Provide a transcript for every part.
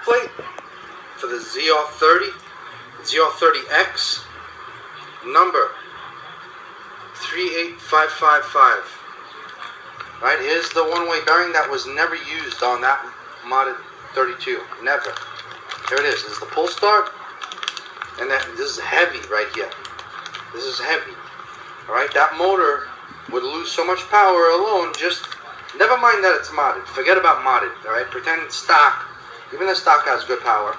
backplate for the ZR30, ZR30X, number 38555. Right, here's the one-way bearing that was never used on that modded 32. Never. Here it is. This is the pull start, and this is heavy right here. This is heavy. All right, that motor would lose so much power alone. Just never mind that it's modded. Forget about modded. All right, pretend it's stock. Even the stock has good power,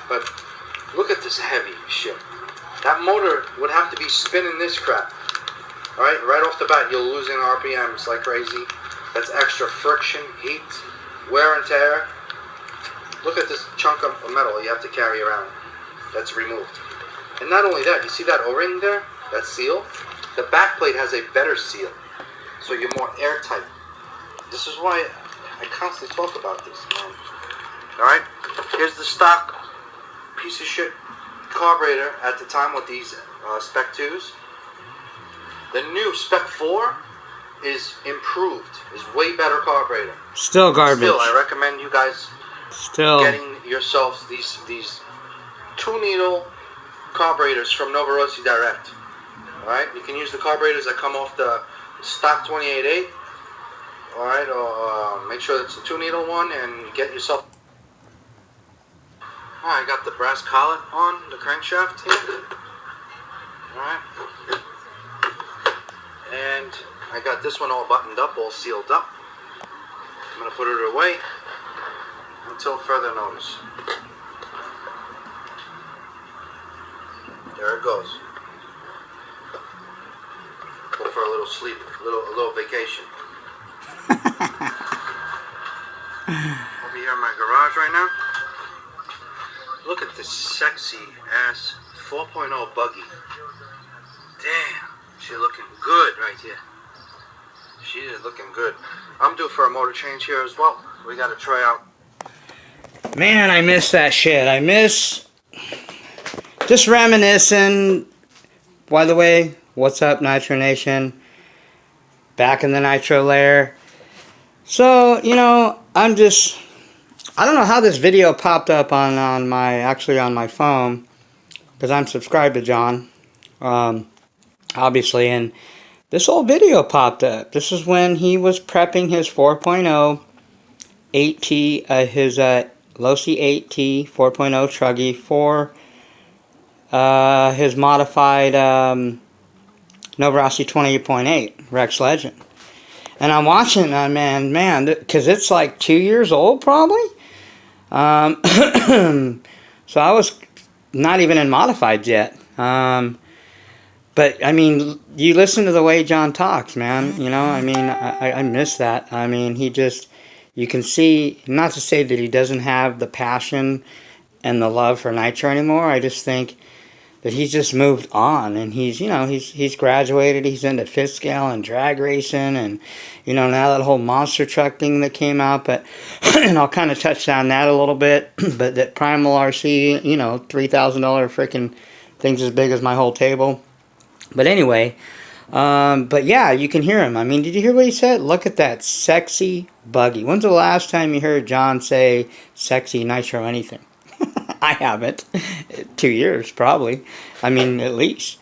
but look at this heavy shit. That motor would have to be spinning this crap. Alright, right off the bat, you're losing RPMs like crazy. That's extra friction, heat, wear and tear. Look at this chunk of metal you have to carry around. That's removed. And not only that, you see that O-ring there? That seal? The back plate has a better seal. So you're more airtight. This is why I constantly talk about this, man. Alright, here's the stock piece of shit carburetor at the time with these Spec 2s. The new Spec 4 is improved, is way better carburetor. Still garbage. Still, I recommend you guys getting yourselves these 2-needle carburetors from Novorossi Direct. Alright, you can use the carburetors that come off the stock 28.8. Alright, or make sure it's a 2-needle one and get yourself. I got the brass collet on the crankshaft here. Alright. And I got this one all buttoned up, all sealed up. I'm going to put it away until further notice. There it goes. Go for a little sleep, a little vacation. Over here in my garage right now. Look at this sexy ass 4.0 buggy. Damn. She's looking good right here. She is looking good. I'm due for a motor change here as well. We got to try out. Man, I miss that shit. I miss just reminiscing. By the way, what's up, Nitro Nation? Back in the Nitro lair. So, you know, I don't know how this video popped up on my phone, because I'm subscribed to John. Obviously, and this old video popped up. This is when he was prepping his 4.0 8T, his Losi 8T 4.0 Truggy for his modified Novorossi 28.8 Rex Legend. And I'm watching it, and man, because it's like 2 years old probably. So I was not even in modified yet. But, I mean, you listen to the way John talks, man, you know, I mean, I miss that. I mean, you can see, not to say that he doesn't have the passion and the love for Nitro anymore. I just think that he's just moved on, and he's, you know, he's graduated, he's into fifth scale and drag racing, and, you know, now that whole monster truck thing that came out, but, and I'll kind of touch on that a little bit, but that Primal RC, you know, $3,000 freaking things as big as my whole table. But anyway, but yeah, you can hear him. I mean, did you hear what he said? Look at that sexy buggy. When's the last time you heard John say sexy Nitro anything? I haven't. 2 years, probably. I mean, at least.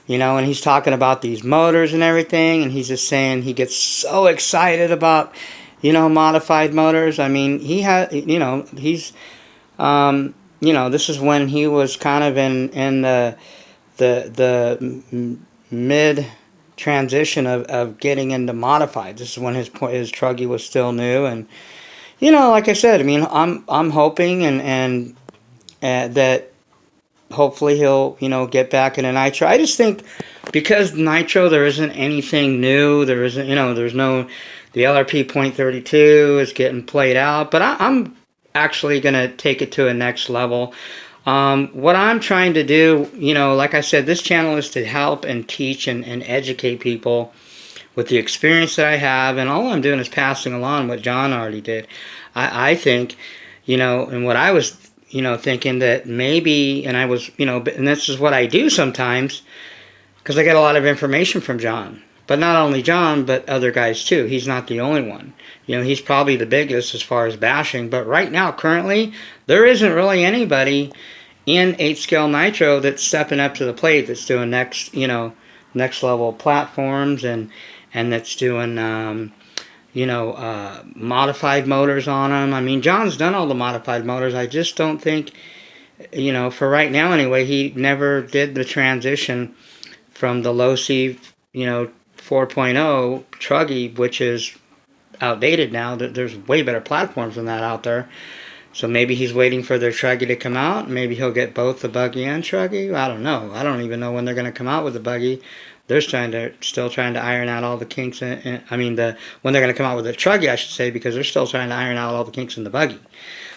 You know, and he's talking about these motors and everything, and he's just saying he gets so excited about, you know, modified motors. I mean, he had, you know, he's, you know, this is when he was kind of in the mid transition of getting into modified. This is when his truggy was still new, and you know, like I said, I mean, I'm hoping and that hopefully he'll, you know, get back into Nitro. I just think because Nitro, there isn't anything new. There isn't, you know, there's no, the LRP .32 is getting played out, but I'm actually gonna take it to a next level. What I'm trying to do, you know, like I said, this channel is to help and teach and educate people with the experience that I have, and all I'm doing is passing along what John already did. I think, you know, and what I was, you know, thinking that maybe, and I was, you know, and this is what I do sometimes, because I get a lot of information from John. But not only John, but other guys too. He's not the only one. You know, he's probably the biggest as far as bashing. But right now, currently, there isn't really anybody in 8-scale nitro that's stepping up to the plate, that's doing next level platforms, and that's doing modified motors on them. I mean, John's done all the modified motors. I just don't think, for right now anyway, he never did the transition from the low C, 4.0 truggy, which is outdated now. There's way better platforms than that out there. So maybe he's waiting for their truggy to come out. Maybe he'll get both the buggy and truggy. I don't know. I don't even know when they're going to come out with the buggy. They're still trying to iron out all the kinks. When they're going to come out with the truggy, I should say, because they're still trying to iron out all the kinks in the buggy.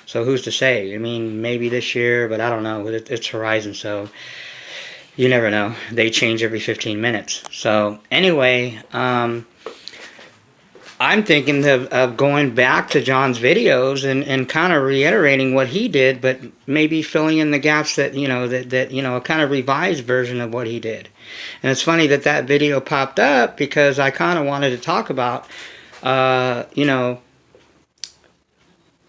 So who's to say? I mean, maybe this year, but I don't know. It's Horizon, so you never know. They change every 15 minutes. So anyway, I'm thinking of going back to John's videos and kind of reiterating what he did, but maybe filling in the gaps that, a kind of revised version of what he did. And it's funny that video popped up because I kind of wanted to talk about,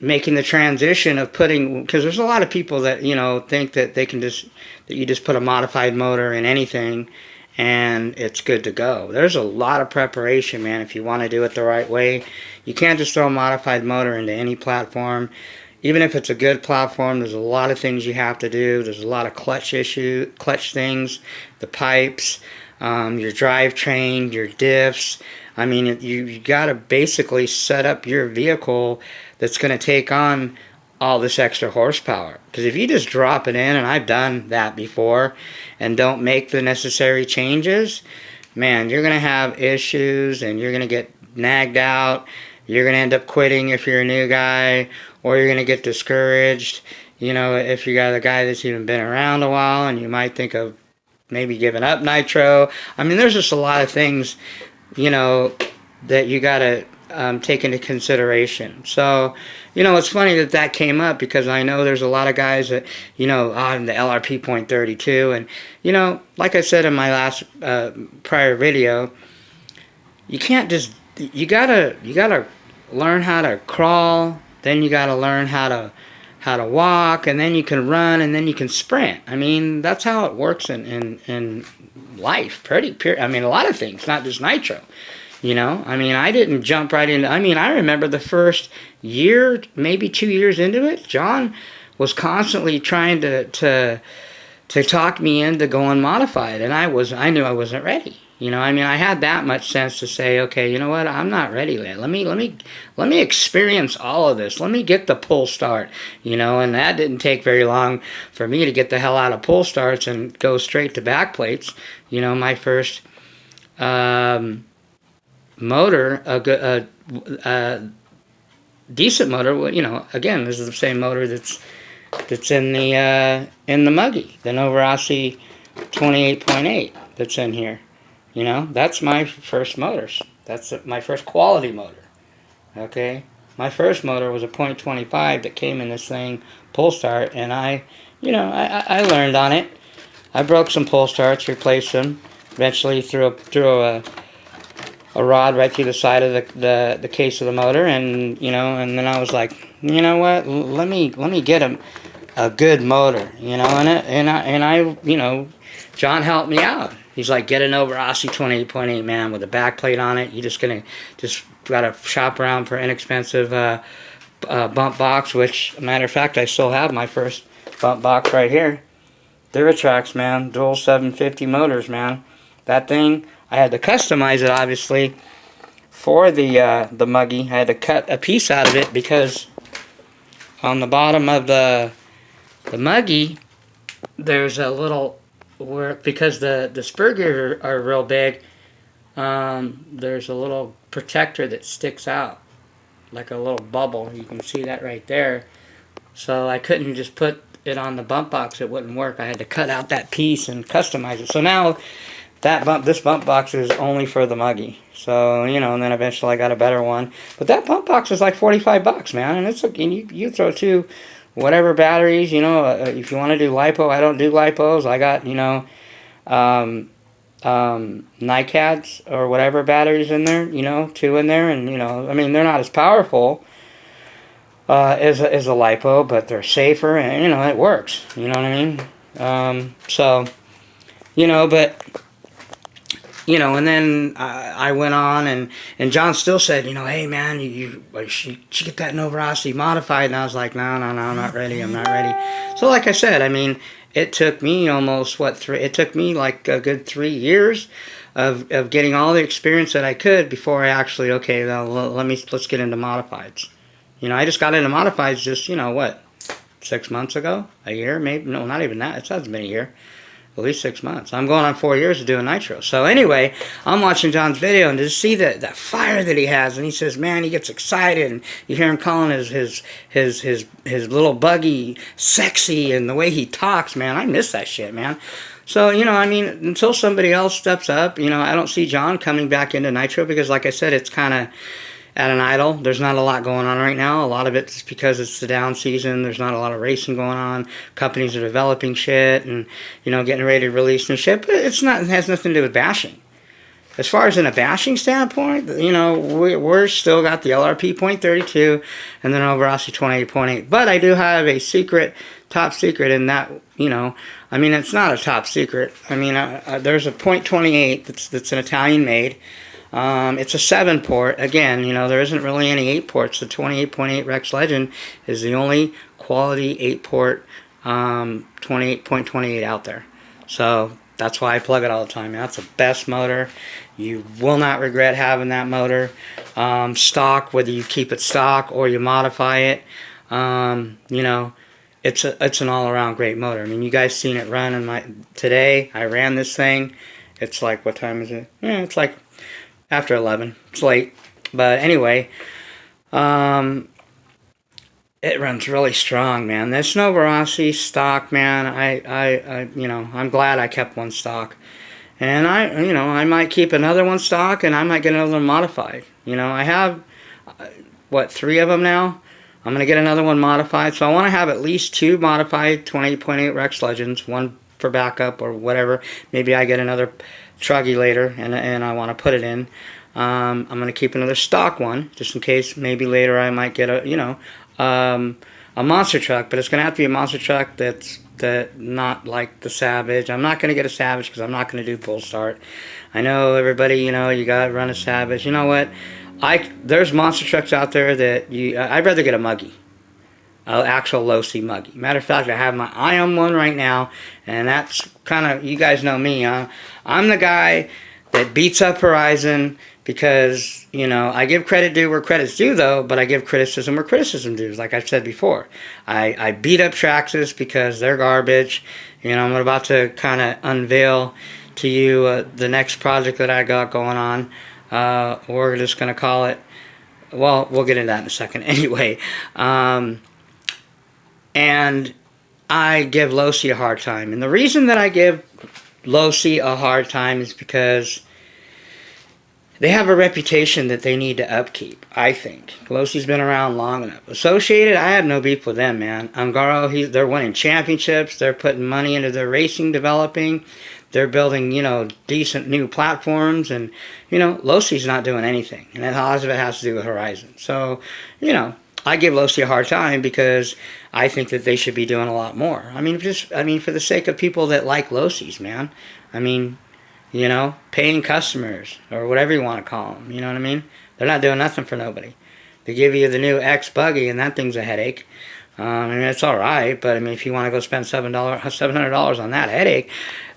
making the transition of because there's a lot of people that, think that they can that you just put a modified motor in anything and it's good to go. There's a lot of preparation, man, if you want to do it the right way. You can't just throw a modified motor into any platform. Even if it's a good platform, there's a lot of things you have to do. There's a lot of clutch things, the pipes, your drivetrain, your diffs. I mean, you got to basically set up your vehicle that's going to take on all this extra horsepower. Because if you just drop it in, and I've done that before, and don't make the necessary changes, man, you're going to have issues, and you're going to get nagged out. You're going to end up quitting if you're a new guy, or you're going to get discouraged, if you got a guy that's even been around a while, and you might think of maybe giving up nitro. I mean, there's just a lot of things, that you got to take into consideration. So, it's funny that came up because I know there's a lot of guys that, on the LRP .32, and, like I said in my last prior video, you can't just, you gotta learn how to crawl, then you gotta learn how to walk, and then you can run, and then you can sprint. I mean, that's how it works in life. I mean, a lot of things, not just nitro. I mean, I didn't jump right into. I mean, I remember the first year, maybe 2 years into it, John was constantly trying to talk me into going modified, and I knew I wasn't ready. I mean, I had that much sense to say, okay, you know what, I'm not ready yet. Let me experience all of this. Let me get the pull start, and that didn't take very long for me to get the hell out of pull starts and go straight to back plates. My first motor, a decent motor, again, this is the same motor that's in the Muggy, the Novarossi 28.8 that's in here. That's my first motors. That's my first quality motor. Okay, my first motor was a .25 that came in this thing, pull start, and I learned on it. I broke some pull starts, replaced them, eventually threw a rod right through the side of the case of the motor, and and then I was like, you know what? Let me get a good motor, and I John helped me out. He's like, get an Novarossi 28.8, man, with a back plate on it. You just gotta shop around for inexpensive bump box. Which, matter of fact, I still have my first bump box right here. Traxas, man, dual 750 motors, man. That thing, I had to customize it, obviously, for the Muggy. I had to cut a piece out of it because on the bottom of the Muggy, there's a little, because the spur gears are real big, there's a little protector that sticks out, like a little bubble. You can see that right there. So I couldn't just put it on the bump box. It wouldn't work. I had to cut out that piece and customize it. So now this bump box is only for the Muggy. So, and then eventually I got a better one. But that bump box is like $45, man. And it's you throw two whatever batteries, if you want to do lipo. I don't do lipos. I got, NiCads or whatever batteries in there, 2 in there, and I mean, they're not as powerful as a LiPo, but they're safer, and it works. You know what I mean? So, but and then I went on, and John still said, hey man, you should get that Novorosity modified, and I was like, no, I'm not ready. I'm not ready. So like I said, I mean, it took me almost it took me like a good 3 years of getting all the experience that I could before I actually, okay, well, let's get into modifieds. I just got into modifieds just 6 months ago, a year, maybe, no, not even that. It hasn't been a year. At least 6 months. I'm going on 4 years of doing nitro. So anyway, I'm watching John's video, and to see that fire that he has, and he says, man, he gets excited, and you hear him calling his little buggy sexy, and the way he talks, man, I miss that shit, man. So, I mean, until somebody else steps up, I don't see John coming back into nitro, because like I said, it's kind of at an idle. There's not a lot going on right now. A lot of it's because it's the down season. There's not a lot of racing going on. Companies are developing shit and, getting ready to release new shit. But it has nothing to do with bashing. As far as in a bashing standpoint, we're still got the LRP .32 and then Novorosity 28.8. But I do have a top secret in that, I mean, it's not a top secret. I mean, there's a .28 that's an Italian made. It's a 7-port. Again, there isn't really any 8 ports. The 28.8 Rex Legend is the only quality 8-port 28.28 out there. So that's why I plug it all the time. That's the best motor. You will not regret having that motor. Stock, whether you keep it stock or you modify it, it's an all-around great motor. I mean, you guys seen it run today. I ran this thing. It's like, what time is it? Yeah, it's like after 11. It's late. But anyway, it runs really strong, man. This Novorosity stock, man, I'm glad I kept one stock. And I might keep another one stock, and I might get another one modified. I have, 3 of them now? I'm going to get another one modified. So I want to have at least 2 modified 28.8 Rex Legends, one for backup or whatever. Maybe I get another Truggy later, and I want to put it in. I'm going to keep another stock one, just in case maybe later I might get a monster truck, but it's going to have to be a monster truck that's not like the Savage. I'm not going to get a Savage because I'm not going to do pull start. I know everybody, you got to run a Savage. You know what? There's monster trucks out there that I'd rather get a Muggy. An actual low-C Muggy. Matter of fact, I have my eye on one right now, and that's kind of, you guys know me. I'm the guy that beats up Horizon because, I give credit due where credit's due, though, but I give criticism where criticism due, like I've said before. I beat up Traxas because they're garbage. I'm about to kind of unveil to you the next project that I got going on. We're just going to call it, well, we'll get into that in a second. Anyway, and I give low-C a hard time. And the reason that I give low-C a hard time is because they have a reputation that they need to upkeep, I think. Low-C's been around long enough. Associated, I have no beef with them, man. Angaro, they're winning championships. They're putting money into their racing developing. They're building, decent new platforms. And, low-C's not doing anything. And a lot of it has to do with Horizon. So, I give low-C a hard time because I think that they should be doing a lot more. I mean, for the sake of people that like low-C's, man. I mean, paying customers or whatever you want to call them. You know what I mean? They're not doing nothing for nobody. They give you the new X buggy, and that thing's a headache. I mean, it's all right, but I mean, if you want to go spend $700 on that headache,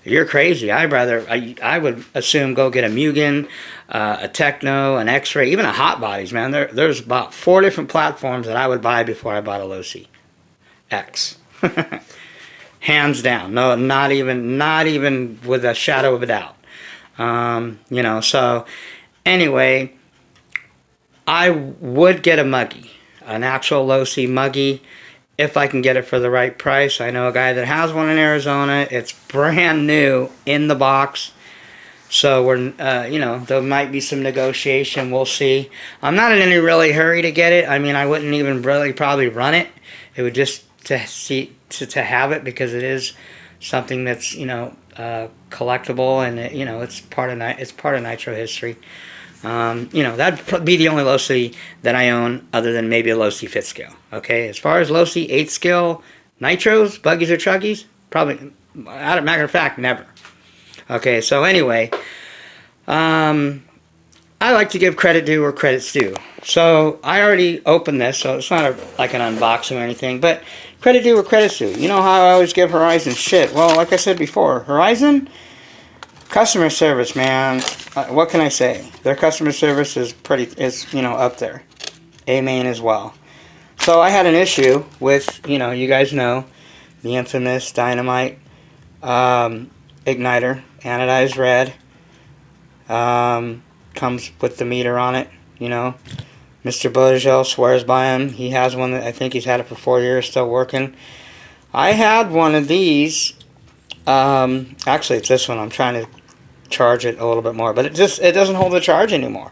you're crazy. I would assume go get a Mugen, a Techno, an X-Ray, even a Hot Bodies, man. There's about 4 different platforms that I would buy before I bought a low-C X. Hands down. No, not even with a shadow of a doubt. So anyway, I would get a Muggy, an actual low-C Muggy, if I can get it for the right price. I know a guy that has one in Arizona. It's brand new in the box. So we're, there might be some negotiation. We'll see. I'm not in any really hurry to get it. I mean, I wouldn't even really probably run it. It would just to have it, because it is something that's, collectible, and it's part of nitro history. That'd be the only low-C that I own, other than maybe a low-C 5th scale. Okay, as far as low-C 8th scale nitros, buggies or chuggies, probably, matter of fact, never. Okay, so anyway, I like to give credit due where credit's due. So I already opened this, so it's not like an unboxing or anything, but credit due where credit's due. You know how I always give Horizon shit. Well, like I said before, Horizon, customer service, man, what can I say? Their customer service is up there. A-main as well. So I had an issue with, you guys know, the infamous Dynamite igniter, anodized red. Comes with the meter on it, Mr. Bojel swears by him. He has one that I think he's had it for 4 years, still working. I had one of these. Actually, it's this one. I'm trying to charge it a little bit more, but it doesn't hold the charge anymore.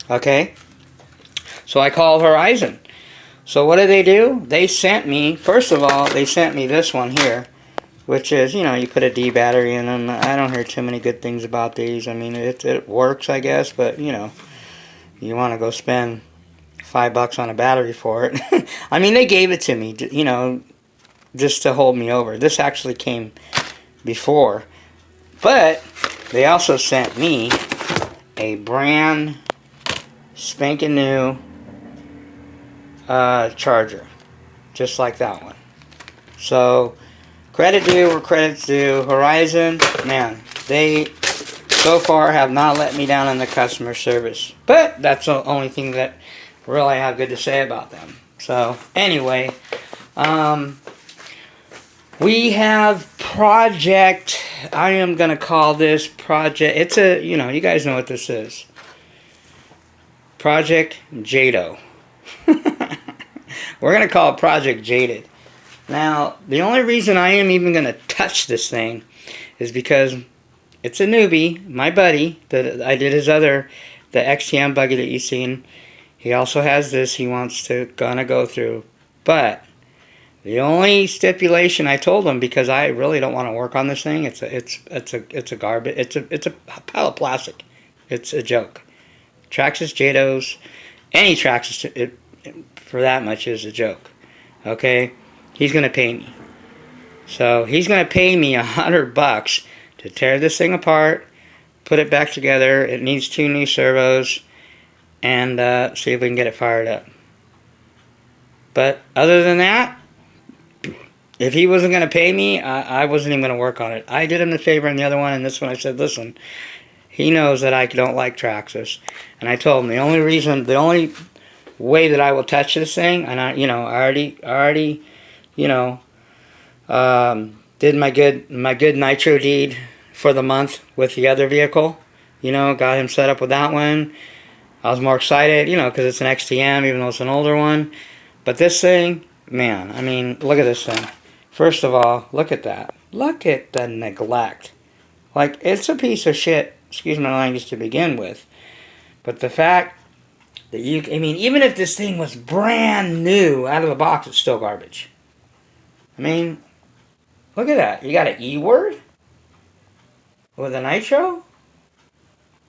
Okay? So I called Horizon. So what did they do? They sent me, first of all, they sent me this one here, which is, you put a D battery in them. I don't hear too many good things about these. I mean, it works, I guess, but, you want to go spend $5 on a battery for it. I mean, they gave it to me, just to hold me over. This actually came before. But they also sent me a brand spanking new charger, just like that one. So credit due where credit's due. Horizon, man, they so far have not let me down in the customer service. But that's the only thing that really I have good to say about them. So anyway, we have project, I am going to call this project, it's a, you guys know what this is. Project Jado. We're going to call it Project Jaded. Now, the only reason I am even going to touch this thing is because it's a newbie. My buddy, I did his the XTM buggy that you've seen. He also has this he wants to go through. But the only stipulation I told him, because I really don't want to work on this thing, it's a garbage. It's a pile of plastic. It's a joke. Traxas, Jados, any Traxas, for that much, is a joke. Okay. He's going to pay me. So he's going to pay me $100 to tear this thing apart, put it back together. It needs 2 new servos, and see if we can get it fired up. But other than that, if he wasn't going to pay me, I wasn't even going to work on it. I did him the favor on the other one, and this one I said, listen, he knows that I don't like Traxas. And I told him the only way that I will touch this thing, and I already did my good nitro deed for the month with the other vehicle. Got him set up with that one. I was more excited, because it's an XTM, even though it's an older one. But this thing, man, I mean, look at this thing. First of all, look at that. Look at the neglect. Like, it's a piece of shit, excuse my language, to begin with. But the fact that even if this thing was brand new out of the box, it's still garbage. I mean, look at that. You got an E word with a nitro?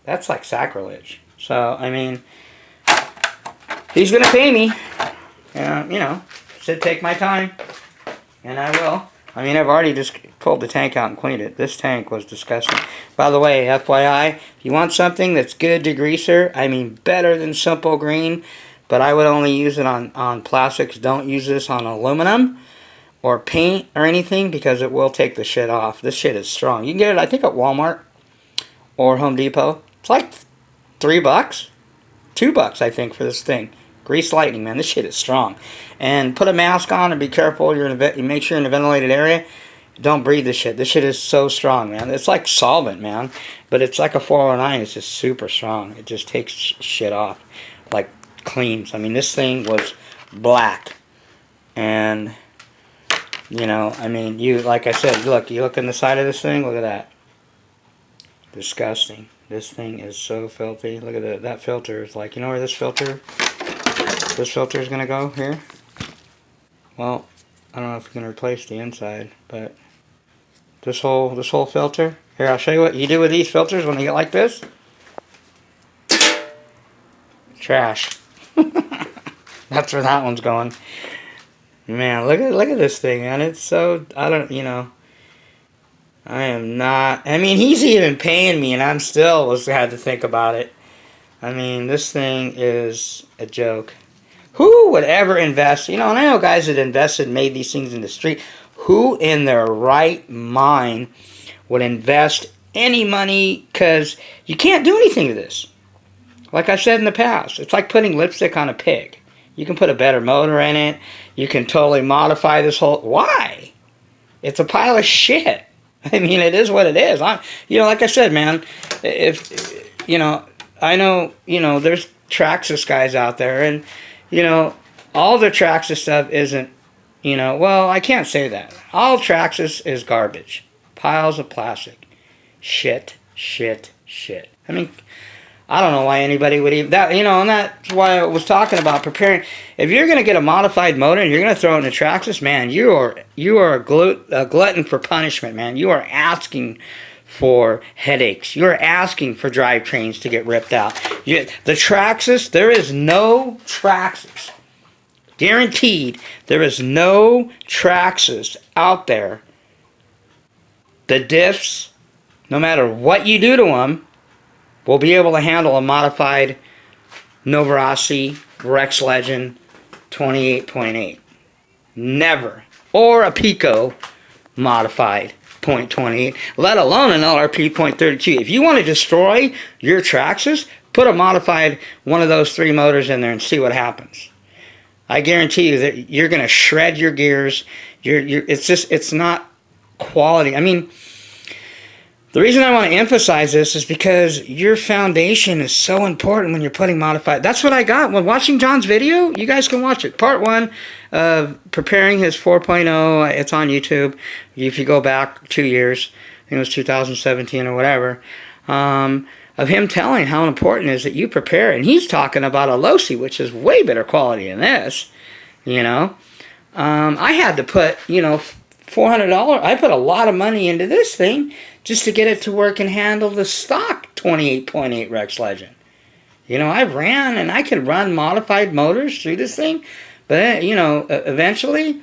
That's like sacrilege. So, I mean, he's going to pay me. Said take my time. And I will. I mean, I've already just pulled the tank out and cleaned it. This tank was disgusting. By the way, FYI, if you want something that's good degreaser, I mean better than Simple Green, but I would only use it on plastics. Don't use this on aluminum or paint or anything, because it will take the shit off. This shit is strong. You can get it, I think, at Walmart or Home Depot. It's like $3. $2, I think, for this thing. Grease lightning, man. This shit is strong. And put a mask on and be careful. You make sure you're in a ventilated area. Don't breathe this shit. This shit is so strong, man. It's like solvent, man. But it's like a 409. It's just super strong. It just takes shit off. Like, cleans. I mean, this thing was black. And, I mean, like I said, look. You look in the side of this thing. Look at that. Disgusting. This thing is so filthy. Look at that filter. It's like, where this filter is going to go? Here. Well, I don't know if we can replace the inside, but This whole filter. Here, I'll show you what you do with these filters when they get like this. Trash. That's where that one's going. Man, look at this thing, man. It's so, I don't, I am not, I mean, he's even paying me and I'm still had to think about it. I mean, this thing is a joke. Who would ever invest, and I know guys that invested and made these things in the street. Who in their right mind would invest any money? Because you can't do anything to this. Like I said in the past, it's like putting lipstick on a pig. You can put a better motor in it. You can totally modify this whole... Why? It's a pile of shit. I mean, it is what it is. Like I said, man, I know, there's Traxas guys out there, and, all the Traxas stuff isn't, well, I can't say that. All Traxas is garbage. Piles of plastic. Shit. I mean, I don't know why anybody would even, and that's why I was talking about preparing. If you're going to get a modified motor and you're going to throw it in a Traxas, man, you are a glutton for punishment, man. You are asking for headaches. You're asking for drivetrains to get ripped out. The Traxas, there is no Traxas. Guaranteed, there is no Traxas out there. The diffs, no matter what you do to them, will be able to handle a modified Novarossi Rex Legend 28.8. Never. Or a Pico modified .28, let alone an LRP .32. If you want to destroy your Traxas, put a modified one of those 3 motors in there and see what happens. I guarantee you that you're going to shred your gears. It's not quality. I mean, the reason I want to emphasize this is because your foundation is so important when you're putting modified. That's what I got when watching John's video. You guys can watch it. Part 1 of preparing his 4.0. It's on YouTube. If you go back 2 years, I think it was 2017 or whatever, of him telling how important it is that you prepare. And he's talking about a Losi, which is way better quality than this. I had to put, $400. I put a lot of money into this thing just to get it to work and handle the stock 28.8 Rex Legend. I ran and I could run modified motors through this thing, but eventually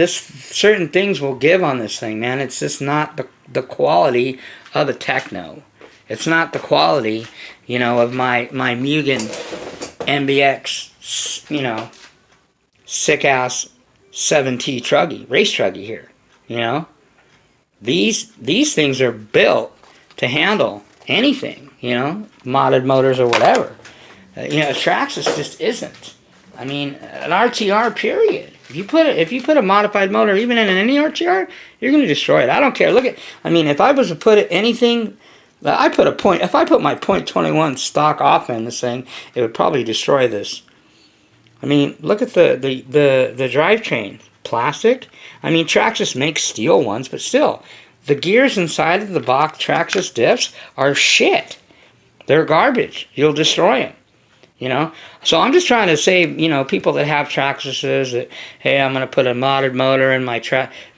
certain things will give on this thing, man. It's just not the quality of the Techno. It's not the quality, of my Mugen MBX, sick ass 7T truggy, race truggy here, These things are built to handle anything, modded motors or whatever. Traxas just isn't. I mean, an RTR period. If you put a modified motor even in any RTR, you're going to destroy it. I don't care. If I was to put anything, if I put my .21 stock off in this thing, it would probably destroy this. I mean, look at the drivetrain. Plastic. I mean, Traxas makes steel ones, but still, the gears inside of the box Traxas diffs are shit. They're garbage. You'll destroy them. So I'm just trying to say, people that have Traxases that, hey, I'm going to put a modded motor in my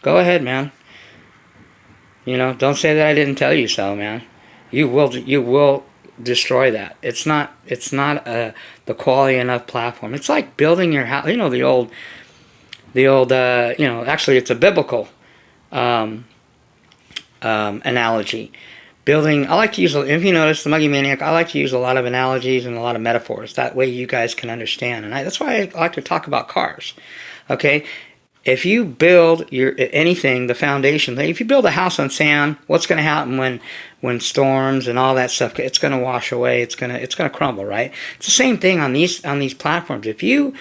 Go ahead, man. Don't say that I didn't tell you so, man. You will destroy that. It's not the quality enough platform. It's like building your house. The old, actually it's a biblical analogy. I like to use, if you notice, the Muggy Maniac, I like to use a lot of analogies and a lot of metaphors. That way you guys can understand. And that's why I like to talk about cars. Okay? If you build anything, the foundation, if you build a house on sand, what's going to happen when storms and all that stuff, it's going to wash away, it's going to crumble, right? It's the same thing on these platforms. If you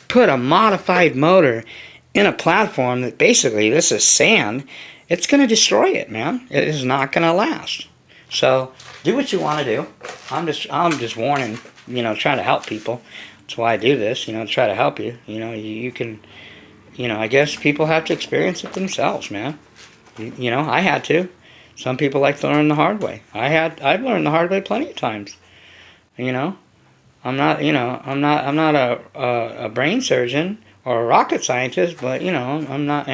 put a modified motor in a platform that basically this is sand, it's going to destroy it, man. It is not going to last. So do what you want to do. I'm just warning, trying to help people. That's why I do this, to try to help you. You can, I guess people have to experience it themselves, man. I had to. Some people like to learn the hard way. I've learned the hard way plenty of times. I'm not a brain surgeon or a rocket scientist, but you know, I'm not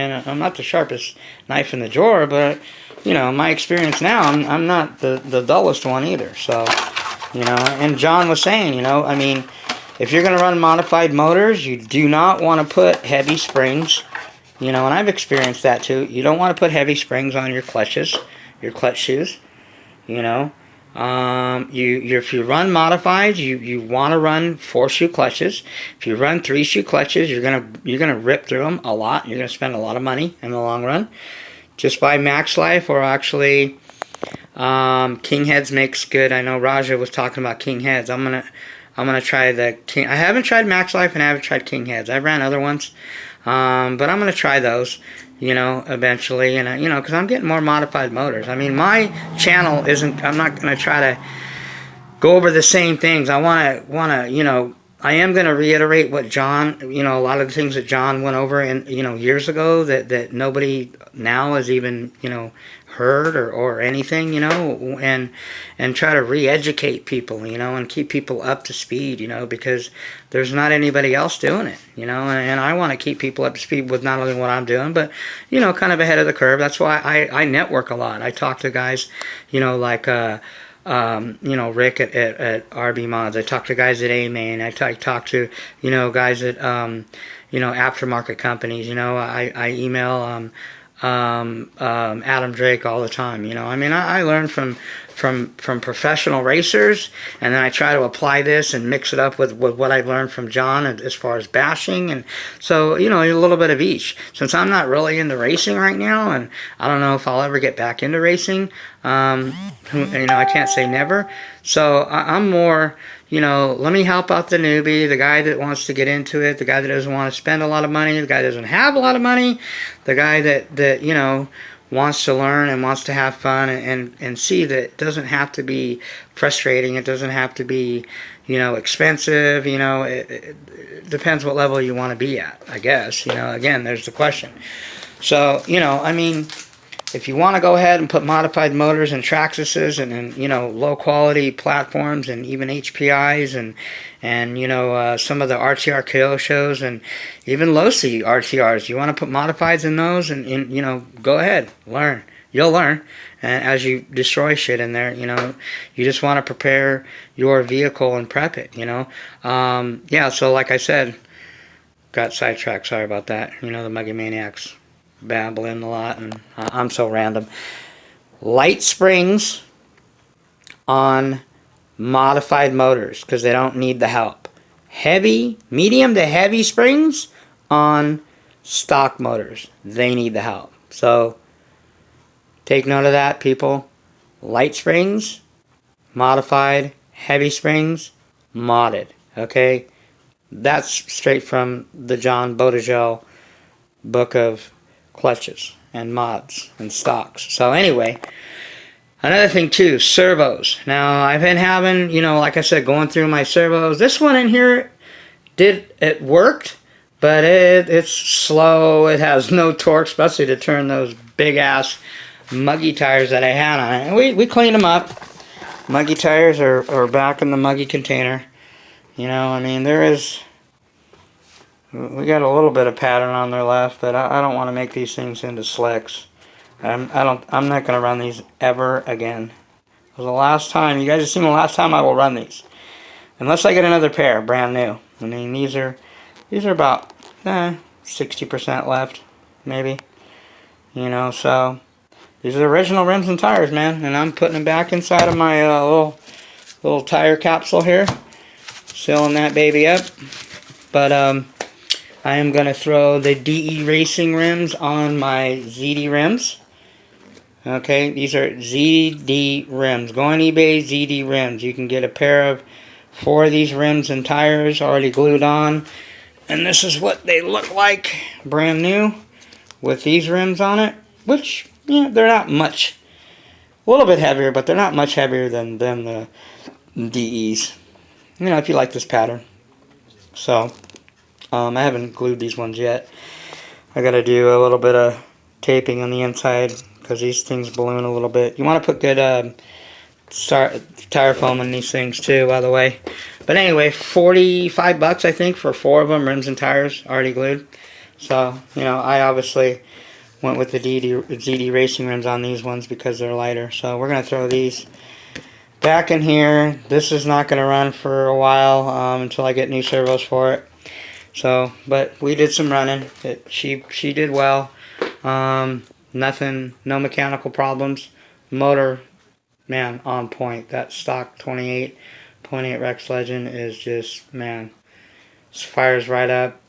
the sharpest knife in the drawer, but you know, my experience now, I'm not the dullest one either. So, you know, and John was saying, you know, I mean, if you're going to run modified motors, you do not want to put heavy springs, you know, and I've experienced that too. You don't want to put heavy springs on your clutches, your clutch shoes, you know. If you run modified, you want to run 4-shoe clutches. If you run 3-shoe clutches, you're gonna rip through them a lot. You're gonna spend a lot of money in the long run. Just buy Max Life, or actually, King Heads makes good. I know Raja was talking about King Heads. I'm gonna try the King. I haven't tried Max Life and I haven't tried King Heads. I've ran other ones, but I'm gonna try those, you know, eventually, and you know, because I'm getting more modified motors. I mean, my channel isn't. I'm not gonna try to go over the same things. I wanna, you know, I am gonna reiterate what John, you know, a lot of the things that John went over in, you know, years ago that nobody now has even, you know, heard or anything, you know, and try to re-educate people, you know, and keep people up to speed, you know, because there's not anybody else doing it, you know, and I want to keep people up to speed with not only what I'm doing, but, you know, kind of ahead of the curve. That's why I network a lot. I talk to guys, you know, like, you know, Rick at RB Mods. I talk to guys at A-Main. I talk to, you know, guys at, you know, aftermarket companies. You know, I email Adam Drake all the time. You know, I mean, I learn from professional racers, and then I try to apply this and mix it up with what I've learned from John as far as bashing, and so, you know, a little bit of each. Since I'm not really into racing right now, and I don't know if I'll ever get back into racing, you know, I can't say never. So I'm more, you know, let me help out the newbie, the guy that wants to get into it, the guy that doesn't want to spend a lot of money, the guy that doesn't have a lot of money, the guy that you know, wants to learn and wants to have fun, and see that it doesn't have to be frustrating. It doesn't have to be, you know, expensive. You know, it depends what level you want to be at, I guess. You know, again, there's the question. So, you know, I mean, if you want to go ahead and put modified motors and Traxases and you know, low quality platforms and even HPIs and you know, some of the RTR KO shows and even low C RTRs, you want to put modifieds in those, and you know, go ahead, learn. You'll learn, and as you destroy shit in there, you know, you just want to prepare your vehicle and prep it, you know. Yeah, so like I said, got sidetracked, sorry about that. You know, the Muggy Maniacs babbling a lot, and I'm so random. Light springs on modified motors because they don't need the help. Heavy, medium to heavy springs on stock motors. They need the help. So take note of that, people. Light springs, modified. Heavy springs, modded. Okay? That's straight from the John Bodegel book of clutches and mods and stocks. So anyway, another thing too, servos. Now I've been having, you know, like I said, going through my servos. This one in here it worked, but it's slow. It has no torque, especially to turn those big ass muggy tires that I had on it. And we cleaned them up. Muggy tires are back in the muggy container. You know, I mean, we got a little bit of pattern on there left, but I don't want to make these things into slicks. I'm not going to run these ever again. It was the last time. You guys have seen the last time I will run these, unless I get another pair, brand new. I mean, these are about 60% left, maybe. You know, so these are the original rims and tires, man, and I'm putting them back inside of my little tire capsule here, sealing that baby up. But I am going to throw the DE Racing rims on my ZD rims. Okay, these are ZD rims. Go on eBay, ZD rims. You can get a pair of 4 of these rims and tires already glued on. And this is what they look like, brand new, with these rims on it. Which, yeah, they're not much. A little bit heavier, but they're not much heavier than the DEs. You know, if you like this pattern. So, I haven't glued these ones yet. I gotta do a little bit of taping on the inside because these things balloon a little bit. You want to put good tire foam in these things too, by the way. But anyway, 45 bucks I think for 4 of them, rims and tires already glued. So, you know, I obviously went with the ZD racing rims on these ones because they're lighter. So we're going to throw these back in here. This is not going to run for a while until I get new servos for it. So, but we did some running. She did well. Nothing, no mechanical problems. Motor, man, on point. That stock 28.8 Rex Legend is just, man, fires right up.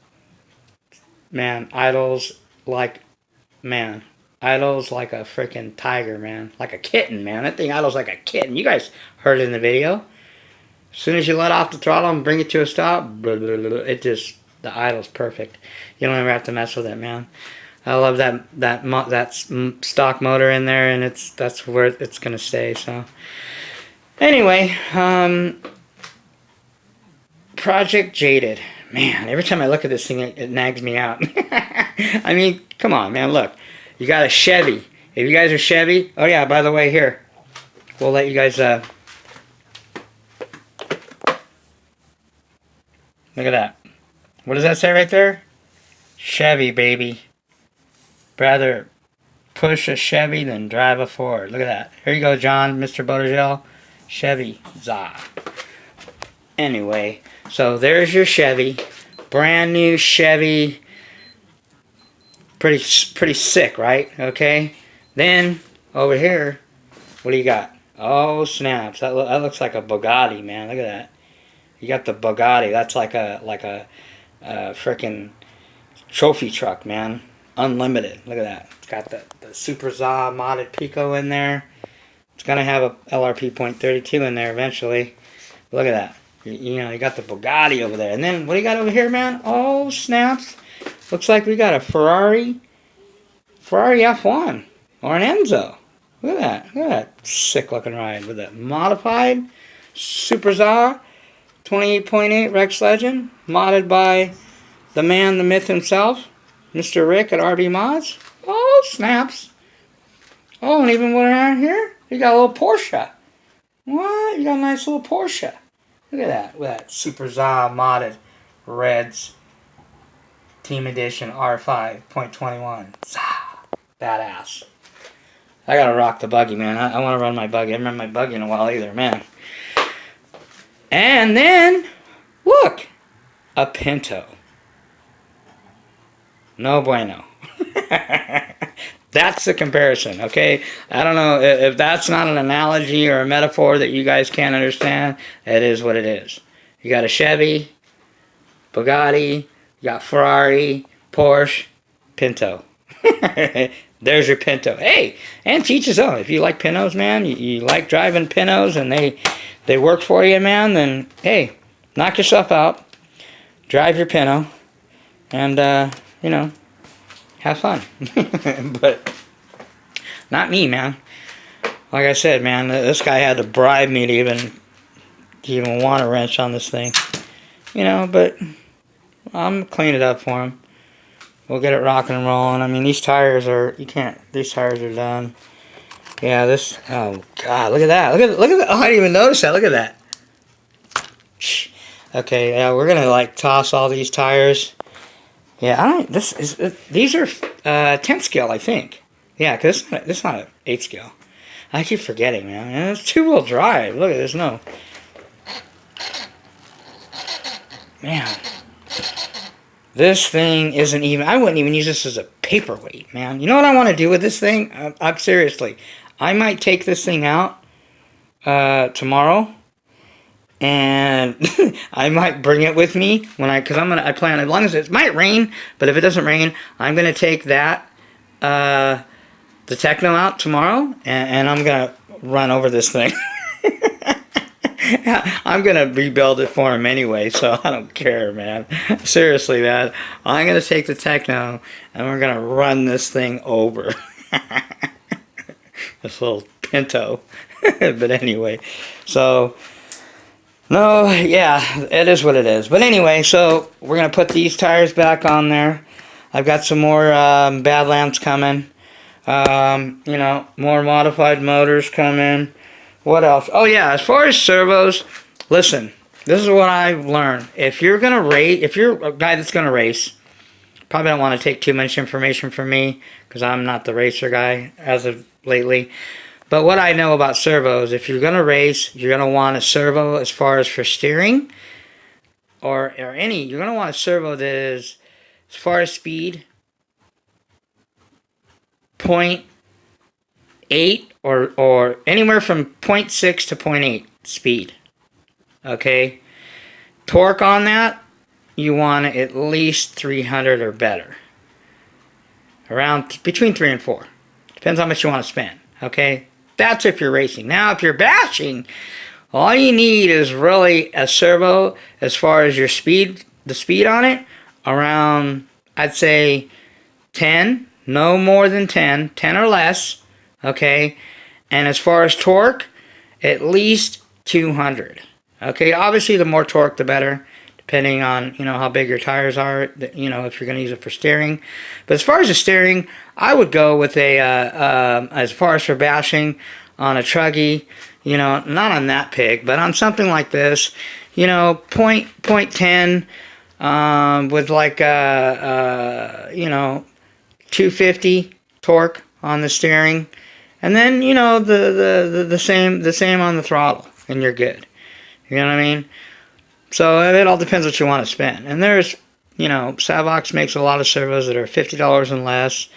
Man, idles like a freaking tiger, man. Like a kitten, man. That thing idles like a kitten. You guys heard it in the video. As soon as you let off the throttle and bring it to a stop, it just, the idle's perfect. You don't ever have to mess with it, man. I love that stock motor in there, and that's where it's gonna stay. So, anyway, Project Jaded. Man, every time I look at this thing, it nags me out. I mean, come on, man. Look, you got a Chevy. If you guys are Chevy, oh yeah, by the way, here, we'll let you guys. Look at that. What does that say right there? Chevy, baby. Rather push a Chevy than drive a Ford. Look at that. Here you go, John, Mr. Buttergel. Chevy, za. Anyway, so there's your Chevy. Brand new Chevy. Pretty sick, right? Okay. Then, over here, what do you got? Oh, snaps. That looks like a Bugatti, man. Look at that. You got the Bugatti. That's like a freaking trophy truck, man. Unlimited. Look at that. It's got the Super ZA modded Pico in there. It's gonna have a LRP .32 in there eventually. Look at that. You know, you got the Bugatti over there. And then what do you got over here, man? Oh, snaps. Looks like we got a Ferrari F1 or an Enzo. Look at that. Look at that sick looking ride with a modified Super ZA 28.8 Rex Legend, modded by the man, the myth himself, Mr. Rick at RB Mods. Oh, snaps. Oh, and even when around here, you got a little Porsche. What? You got a nice little Porsche. Look at that. With that Super ZA modded Reds Team Edition R5.21. Badass. I gotta rock the buggy, man. I want to run my buggy. I haven't run my buggy in a while either, man. And then, look, a Pinto. No bueno. That's the comparison, okay? I don't know if that's not an analogy or a metaphor that you guys can't understand. It is what it is. You got a Chevy, Bugatti, you got Ferrari, Porsche, Pinto. There's your Pinto. Hey, and teach his own. If you like Pintos, man, you like driving Pintos and they work for you, man, then, hey, knock yourself out. Drive your Pinto. And, you know, have fun. But not me, man. Like I said, man, this guy had to bribe me to even want a wrench on this thing. You know, but I'm clean it up for him. We'll get it rocking and rolling. I mean, these tires are, these tires are done. Yeah, this, oh God, look at that. Look at that. Oh, I didn't even notice that. Look at that. Okay, yeah, we're gonna like toss all these tires. Yeah, these are 10 scale, I think. Yeah, because this is not an 8 scale. I keep forgetting, man. And it's 2-wheel drive. Look at this, no. Man. This thing isn't even, I wouldn't even use this as a paperweight, man. You know what I want to do with this thing? I'm seriously. I might take this thing out tomorrow. And I might bring it with me when I plan, as long as it might rain, but if it doesn't rain, I'm going to take that, the Techno out tomorrow, and I'm going to run over this thing. I'm going to rebuild it for him anyway, so I don't care, man. Seriously, man. I'm going to take the Techno, and we're going to run this thing over. This little Pinto. But anyway, so... No, yeah, it is what it is. But anyway, so we're going to put these tires back on there. I've got some more Badlands coming. You know, more modified motors coming. What else? Oh, yeah, as far as servos, listen, This is what I've learned. If you're gonna race, if you're a guy that's gonna race, probably don't want to take too much information from me because I'm not the racer guy as of lately. But what I know about servos, if you're gonna race, you're gonna want a servo as far as for steering, or any. You're gonna want a servo that is, as far as speed, 0.8 or anywhere from 0.6 to 0.8 speed. Okay, torque on that, you want at least 300 or better. Around between 3 and 4. Depends how much you want to spend. Okay, that's if you're racing. Now, if you're bashing, all you need is really a servo as far as your speed, the speed on it, around, I'd say 10, no more than 10 or less. Okay, and as far as torque, at least 200. Okay, obviously the more torque the better, depending on, you know, how big your tires are, you know, if you're going to use it for steering. But as far as the steering, I would go with a, as far as for bashing, on a truggy, you know, not on that pig, but on something like this, you know, point 10, with like you know, 250 torque on the steering, and then, you know, the same on the throttle, and you're good. You know what I mean? So it all depends what you want to spend. And there's, you know, Savox makes a lot of servos that are $50 and less.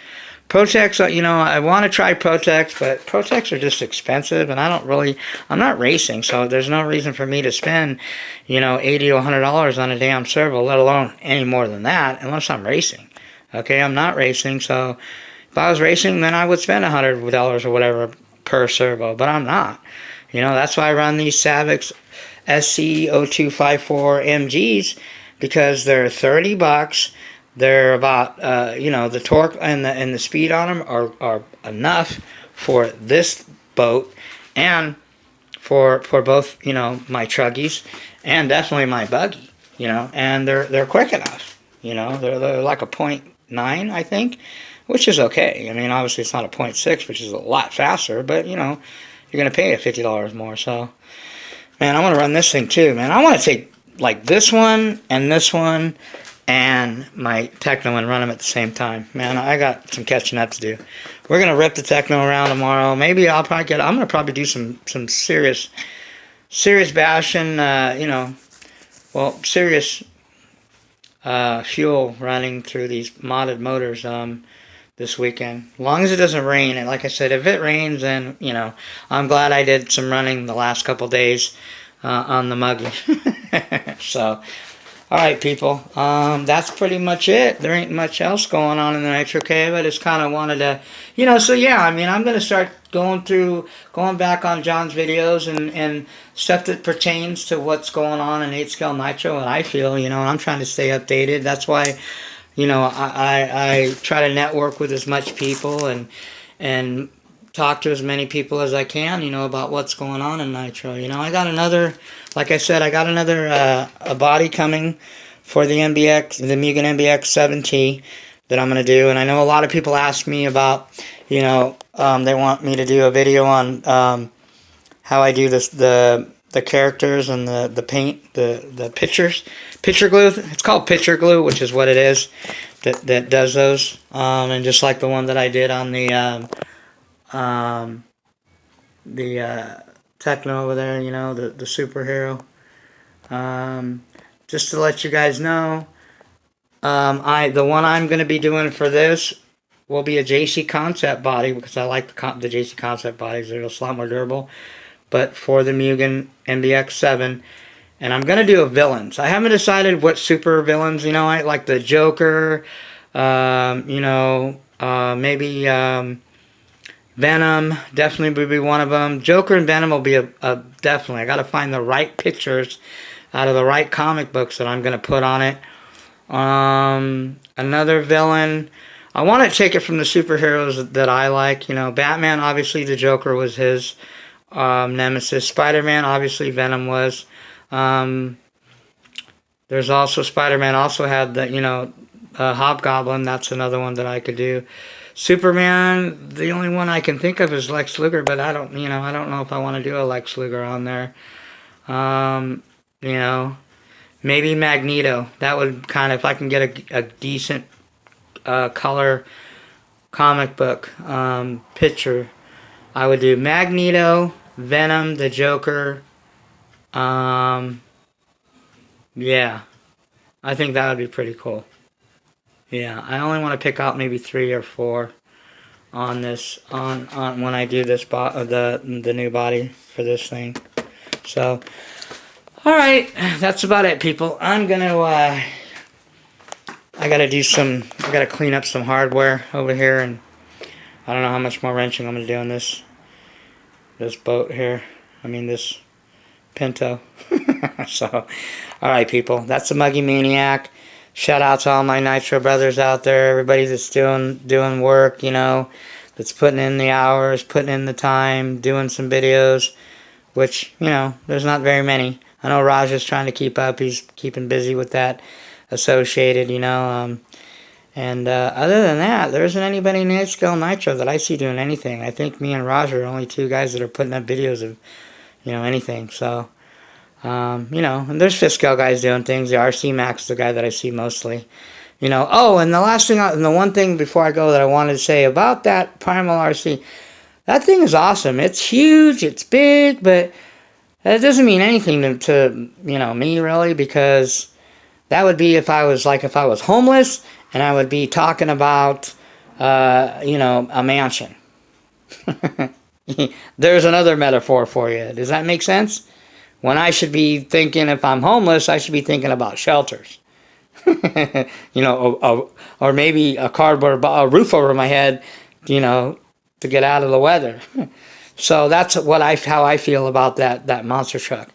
Protex, you know, I want to try Protex, but Protex are just expensive, and I'm not racing, so there's no reason for me to spend, you know, $80 to $100 on a damn servo, let alone any more than that, unless I'm racing. Okay, I'm not racing, so if I was racing, then I would spend $100 or whatever per servo, but I'm not. You know, that's why I run these Savox SC0254 MGs, because they're $30. They're about, you know, the torque and the speed on them are enough for this boat and for both, you know, my truggies and definitely my buggy, you know, and they're quick enough, you know, they're like a 0.9, I think, which is okay. I mean, obviously it's not a 0.6, which is a lot faster, but, you know, you're going to pay $50 more, so, man, I want to run this thing too, man. I want to take, like, this one and my Techno and run them at the same time. Man, I got some catching up to do. We're going to rip the Techno around tomorrow. Maybe I'm going to probably do some serious bashing, you know, well, serious fuel running through these modded motors this weekend. As long as it doesn't rain. And like I said, if it rains, then, you know, I'm glad I did some running the last couple days on the Muggy. So, alright, people, that's pretty much it. There ain't much else going on in the Nitro Cave. I just kind of wanted to, you know, so yeah, I mean, I'm going to start going back on John's videos and stuff that pertains to what's going on in 8-scale Nitro, and I feel, you know, and I'm trying to stay updated. That's why, you know, I try to network with as much people and talk to as many people as I can, you know, about what's going on in Nitro. You know, I got another, like I said, a body coming for the MBX, the Mugen MBX 7T that I'm going to do. And I know a lot of people ask me about, you know, they want me to do a video on how I do this, the characters and the paint, the picture glue. It's called picture glue, which is what it is that does those. And just like the one that I did on the Techno over there, you know, the superhero. Just to let you guys know, the one I'm going to be doing for this will be a JC Concept body, because I like the JC Concept bodies. They're just a lot more durable. But for the Mugen MBX 7, and I'm going to do a villains. I haven't decided what super villains, you know, I like the Joker, you know, maybe Venom definitely would be one of them. Joker and Venom will be a definitely. I got to find the right pictures out of the right comic books that I'm going to put on it. Another villain. I want to take it from the superheroes that I like. You know, Batman, obviously the Joker was his nemesis. Spider-Man, obviously Venom was. There's also Spider-Man also had the, you know, Hobgoblin. That's another one that I could do. Superman, the only one I can think of is Lex Luger, but I don't know if I want to do a Lex Luger on there. You know, maybe Magneto. That would kind of, if I can get a decent color comic book picture, I would do Magneto, Venom, the Joker. Yeah, I think that would be pretty cool. Yeah, I only want to pick out maybe 3 or 4 on this on when I do this the new body for this thing. So, all right, that's about it, people. I'm gonna I gotta clean up some hardware over here, and I don't know how much more wrenching I'm gonna do on this boat here. I mean this Pinto. So, all right, people. That's the Muggy Maniac. Shout out to all my Nitro brothers out there. Everybody that's doing work, you know, that's putting in the hours, putting in the time, doing some videos, which, you know, there's not very many. I know Raj is trying to keep up. He's keeping busy with that associated, you know. And other than that, there isn't anybody in scale Nitro that I see doing anything. I think me and Raj are only 2 guys that are putting up videos of, you know, anything. So, you know, and there's fifth scale guys doing things. The RC Max is the guy that I see mostly. You know, oh, and the last thing, and the one thing before I go that I wanted to say about that Primal RC, that thing is awesome. It's huge, it's big, but that doesn't mean anything to you know, me really, because that would be if I was homeless and I would be talking about, you know, a mansion. There's another metaphor for you. Does that make sense? When I should be thinking, if I'm homeless, I should be thinking about shelters. You know, or maybe a cardboard a roof over my head, you know, to get out of the weather. So that's how I feel about that monster truck.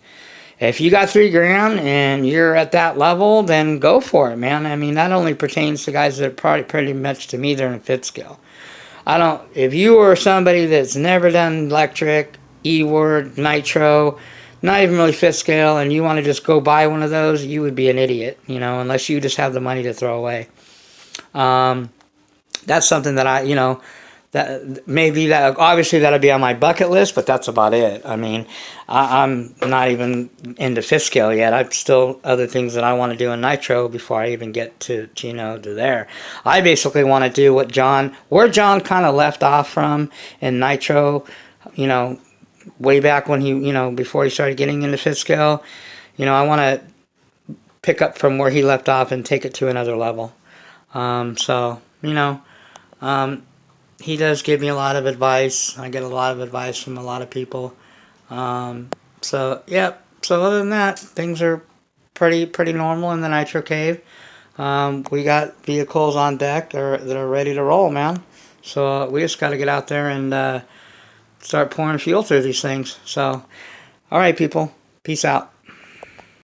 If you got $3,000 and you're at that level, then go for it, man. I mean, that only pertains to guys that are probably pretty much, to me, they're in fifth scale. If you are somebody that's never done electric, E-word, nitro, not even really fifth scale, and you want to just go buy one of those, you would be an idiot, you know, unless you just have the money to throw away. That's something that you know, that maybe that obviously that'll be on my bucket list, but that's about it. I mean, I'm not even into fifth scale yet. I've still other things that I want to do in nitro before I even get to, you know, to there. I basically want to do where John kind of left off from in nitro, you know, way back when he, you know, before he started getting into fifth scale. You know, I want to pick up from where he left off and take it to another level. So, you know, he does give me a lot of advice. I get a lot of advice from a lot of people. So, yep. So other than that, things are pretty normal in the Nitro Cave. We got vehicles on deck that are ready to roll, man. So we just got to get out there and start pouring fuel through these things. So, all right, people. Peace out.